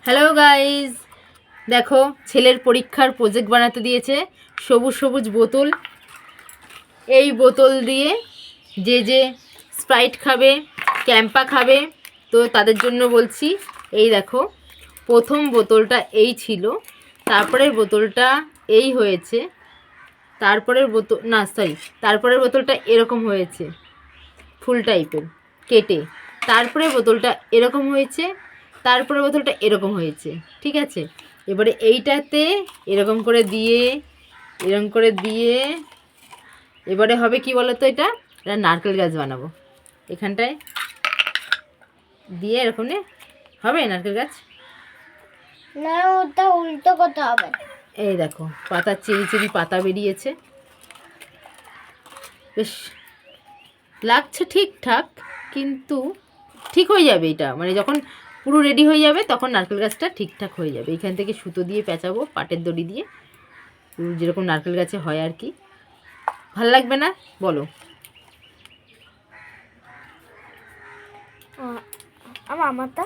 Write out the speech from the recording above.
Hello guys, দেখো ছেলের পরীক্ষার প্রজেক্ট বানাতে দিয়েছে। সবুজ সবুজ বোতল, এই বোতল দিয়ে যে যে স্প্রাইট খাবে, ক্যাম্পা খাবে, তো তাদের জন্য বলছি। এই দেখো, প্রথম বোতলটা এই ছিল, তারপরের বোতলটা এই হয়েছে, তারপরের বোতল না সরি তারপরের বোতলটা এরকম হয়েছে ফুল টাইপের কেটে, তারপরে বোতলটা এরকম হয়েছে, তারপরে বোতলটা এরকম হয়েছে। ঠিক আছে, এবারে এইটাতে এরকম করে দিয়ে এবারে হবে কি বলো তো, এটা নারকেল গাছ বানাবো। এখানটায় দিয়ে এরকম হবে নারকেল গাছ। না, ওটা উল্টো করতে হবে। এই দেখো পাতা, চেরি চেরি পাতা বেরিয়েছে, বেশ লাগছে ঠিকঠাক, কিন্তু ঠিক হয়ে যাবে এটা। মানে যখন পুরো রেডি হয়ে যাবে তখন নারকেল গাছটা ঠিকঠাক হয়ে যাবে। এখান থেকে সুতো দিয়ে পেঁচাবো, পাটের দড়ি দিয়ে, যেরকম নারকেল গাছে হয় আর কি। ভাল লাগবে না বলো? আমারটা